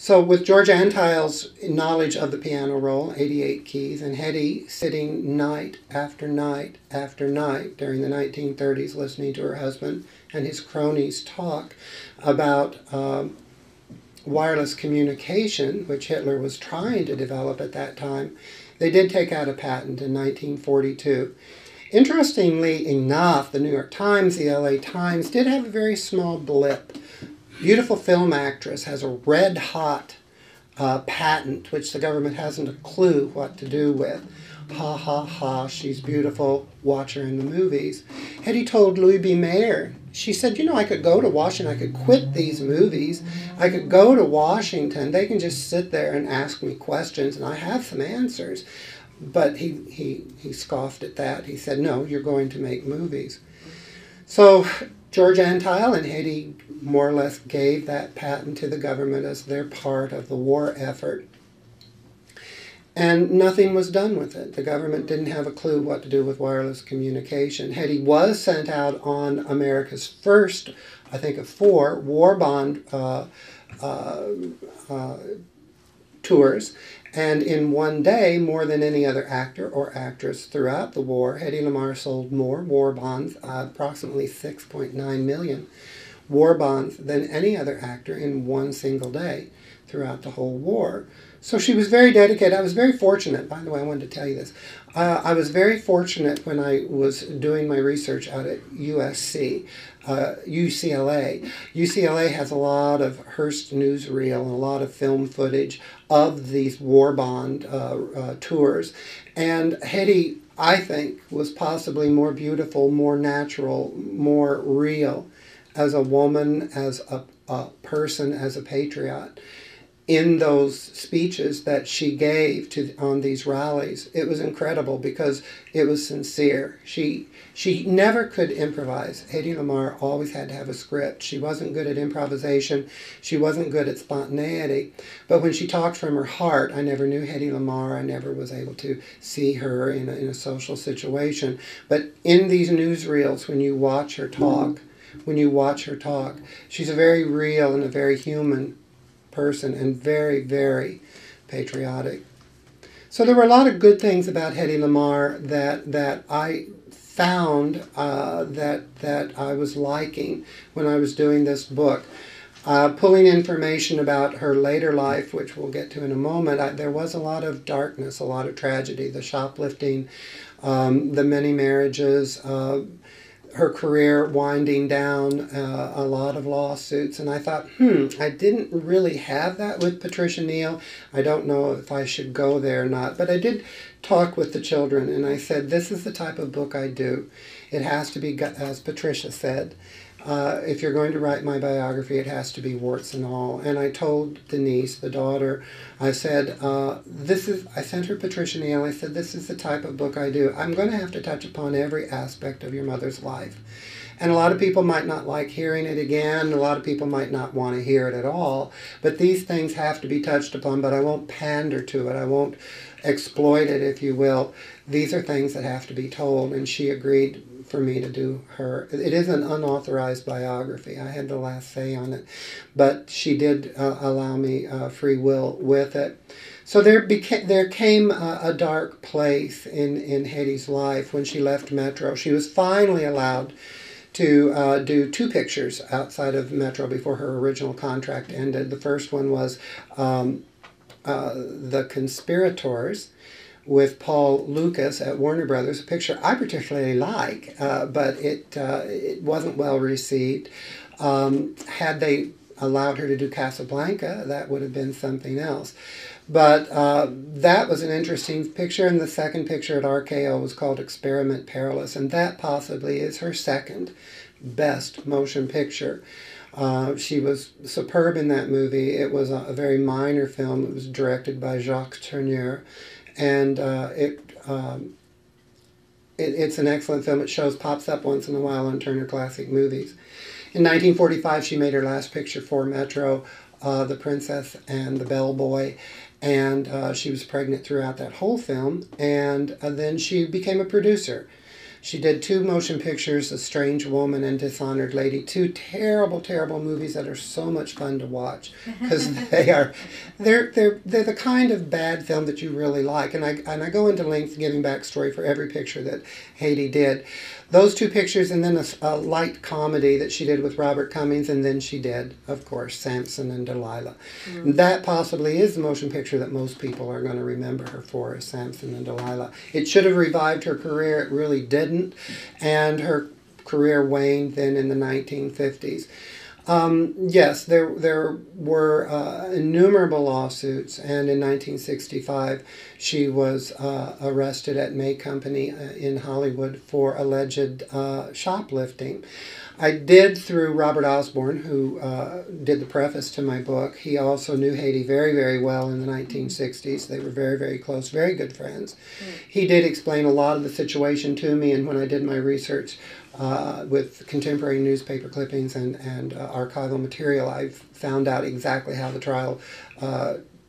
So with George Antheil's knowledge of the piano roll, 88 keys, and Hedy sitting night after night after night during the 1930s listening to her husband and his cronies talk about wireless communication, which Hitler was trying to develop at that time, they did take out a patent in 1942. Interestingly enough, the New York Times, the LA Times, did have a very small blip. Beautiful film actress has a red-hot patent, which the government hasn't a clue what to do with. Ha, ha, ha, she's beautiful, watch her in the movies. Hedy told Louis B. Mayer, she said, you know, I could go to Washington, I could quit these movies, I could go to Washington, they can just sit there and ask me questions, and I have some answers. But he scoffed at that. He said, no, you're going to make movies. So George Antheil and Hedy more or less gave that patent to the government as their part of the war effort. And nothing was done with it. The government didn't have a clue what to do with wireless communication. Hedy was sent out on America's first, I think of 4, war bond tours. And in one day, more than any other actor or actress throughout the war, Hedy Lamarr sold more war bonds, approximately 6.9 million war bonds, than any other actor in one single day throughout the whole war. So she was very dedicated. I was very fortunate, by the way, I wanted to tell you this. I was very fortunate when I was doing my research out at UCLA. UCLA has a lot of Hearst newsreel and a lot of film footage of these war bond tours. And Hedy, I think, was possibly more beautiful, more natural, more real as a woman, as a person, as a patriot in those speeches that she gave on these rallies. It was incredible because it was sincere. She never could improvise. Hedy Lamarr always had to have a script. She wasn't good at improvisation. She wasn't good at spontaneity. But when she talked from her heart, I never knew Hedy Lamarr. I never was able to see her in a social situation. But in these newsreels, when you watch her talk, she's a very real and a very human person and very, very patriotic. So there were a lot of good things about Hedy Lamarr that I found that I was liking when I was doing this book. Pulling information about her later life, which we'll get to in a moment, there was a lot of darkness, a lot of tragedy, the shoplifting, the many marriages, her career winding down, a lot of lawsuits, and I thought, I didn't really have that with Patricia Neal. I don't know if I should go there or not, but I did talk with the children, and I said, this is the type of book I do. It has to be, as Patricia said, if you're going to write my biography, it has to be warts and all. And I told Denise, the daughter, I said, I sent her Patricia Neal, I said, this is the type of book I do. I'm going to have to touch upon every aspect of your mother's life. And a lot of people might not like hearing it again. A lot of people might not want to hear it at all. But these things have to be touched upon, but I won't pander to it. I won't exploit it, if you will. These are things that have to be told, and she agreed for me to do her. It is an unauthorized biography. I had the last say on it, but she did allow me free will with it. So there came a dark place in Hedy's life when she left Metro. She was finally allowed to do 2 pictures outside of Metro before her original contract ended. The first one was The Conspirators, with Paul Lucas at Warner Brothers, a picture I particularly like, but it wasn't well received. Had they allowed her to do Casablanca, that would have been something else. But that was an interesting picture, and the second picture at RKO was called Experiment Perilous, and that possibly is her second best motion picture. She was superb in that movie. It was a very minor film. It was directed by Jacques Tourneur. And it's an excellent film. It pops up once in a while on Turner Classic Movies. In 1945, she made her last picture for Metro, The Princess and the Bellboy, and she was pregnant throughout that whole film, and then she became a producer. She did 2 motion pictures, A Strange Woman and Dishonored Lady, 2 terrible, terrible movies that are so much fun to watch because they're the kind of bad film that you really like. And I go into length giving backstory for every picture that Hedy did. Those 2 pictures, and then a light comedy that she did with Robert Cummings, and then she did, of course, Samson and Delilah. That possibly is the motion picture that most people are going to remember her for, is Samson and Delilah. It should have revived her career. It really didn't, and her career waned then in the 1950s. Yes, there were innumerable lawsuits, and in 1965 she was arrested at May Company in Hollywood for alleged shoplifting. I did, through Robert Osborne, who did the preface to my book. He also knew Hedy very, very well in the 1960s. They were very, very close, very good friends. He did explain a lot of the situation to me, and when I did my research with contemporary newspaper clippings and archival material, I found out exactly how the trial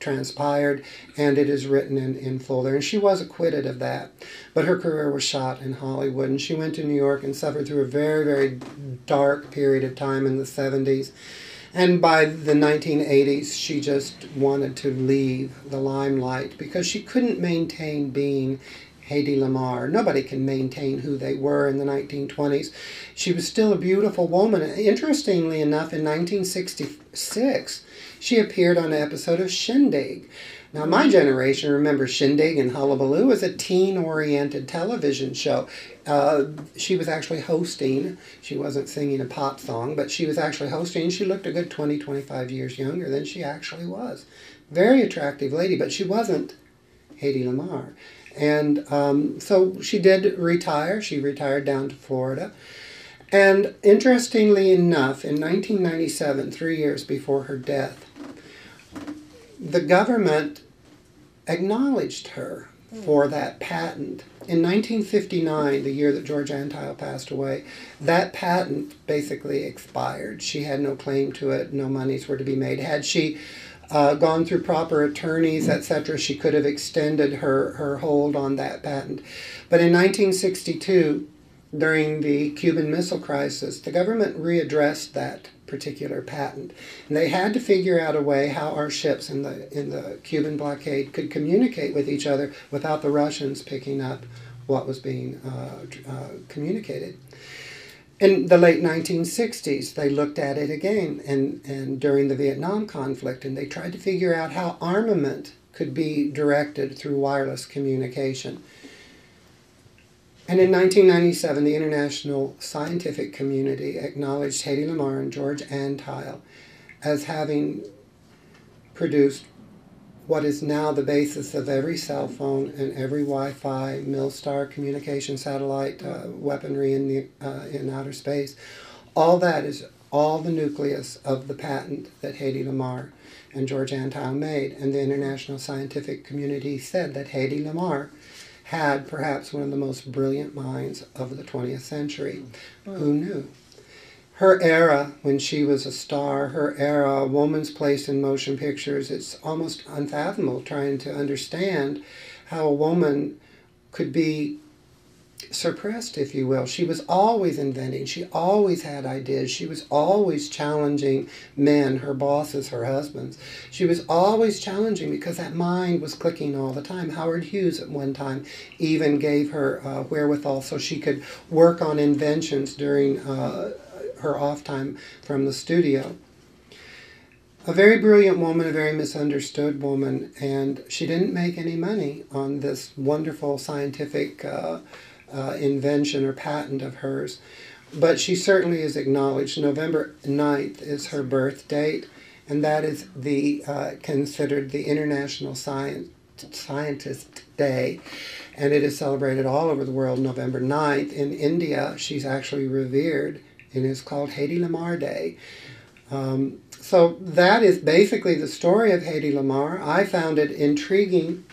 transpired, and it is written in full there. And she was acquitted of that, but her career was shot in Hollywood, and she went to New York and suffered through a very, very dark period of time in the 70s. And by the 1980s, she just wanted to leave the limelight because she couldn't maintain being Hedy Lamarr. Nobody can maintain who they were in the 1920s. She was still a beautiful woman. Interestingly enough, in 1966, she appeared on an episode of Shindig. Now, my generation remembers Shindig and Hullabaloo as a teen-oriented television show. She was actually hosting. She wasn't singing a pop song, but she was actually hosting. She looked a good 20, 25 years younger than she actually was. Very attractive lady, but she wasn't Hedy Lamarr. And so she did retire. She retired down to Florida. And interestingly enough, in 1997, 3 years before her death, the government acknowledged her for that patent. In 1959, the year that George Antile passed away, that patent basically expired. She had no claim to it. No monies were to be made. Had she gone through proper attorneys, etc., she could have extended her hold on that patent. But in 1962, during the Cuban Missile Crisis, the government readdressed that particular patent. And they had to figure out a way how our ships in the Cuban blockade could communicate with each other without the Russians picking up what was being communicated. In the late 1960s, they looked at it again, and during the Vietnam conflict, and they tried to figure out how armament could be directed through wireless communication. And in 1997, the international scientific community acknowledged Hedy Lamarr and George Antile as having produced what is now the basis of every cell phone and every Wi-Fi, Milstar communication satellite, weaponry in outer space. All that is all the nucleus of the patent that Hedy Lamarr and George Antile made. And the international scientific community said that Hedy Lamarr had perhaps one of the most brilliant minds of the 20th century. Who knew? Her era, when she was a star, her era, a woman's place in motion pictures, it's almost unfathomable trying to understand how a woman could be suppressed, if you will. She was always inventing. She always had ideas. She was always challenging men, her bosses, her husbands. She was always challenging because that mind was clicking all the time. Howard Hughes at one time even gave her wherewithal so she could work on inventions during her off time from the studio. A very brilliant woman, a very misunderstood woman, and she didn't make any money on this wonderful scientific invention or patent of hers, but she certainly is acknowledged. November 9th is her birth date, and that is considered the International Scientist Day, and it is celebrated all over the world November 9th. In India, she's actually revered, and is called Hedy Lamarr Day. So that is basically the story of Hedy Lamarr. I found it intriguing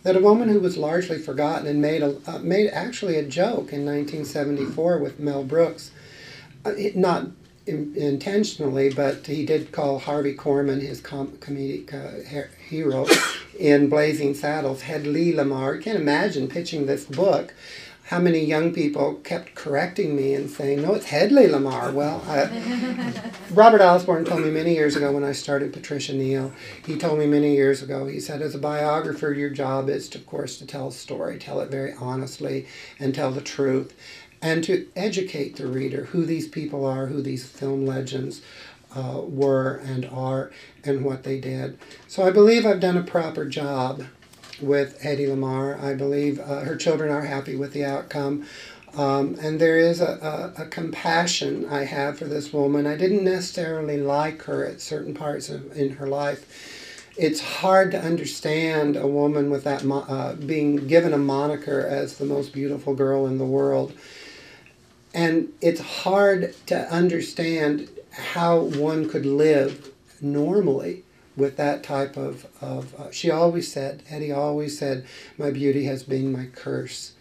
that a woman who was largely forgotten and made actually a joke in 1974 with Mel Brooks, not intentionally, but he did call Harvey Korman, his comedic hero in Blazing Saddles, Hedy Lamarr. You can't imagine pitching this book. how many young people kept correcting me and saying, no, it's Hedy Lamarr. Well, Robert Osborne told me many years ago when I started Patricia Neal, he told me many years ago, he said, as a biographer, your job is, of course, to tell a story, tell it very honestly, and tell the truth, and to educate the reader who these people are, who these film legends were and are, and what they did. So I believe I've done a proper job with Hedy Lamarr. I believe her children are happy with the outcome. And there is a compassion I have for this woman. I didn't necessarily like her at certain parts in her life. It's hard to understand a woman with that being given a moniker as the most beautiful girl in the world. And it's hard to understand how one could live normally with that type of she always said, Hedy always said, my beauty has been my curse.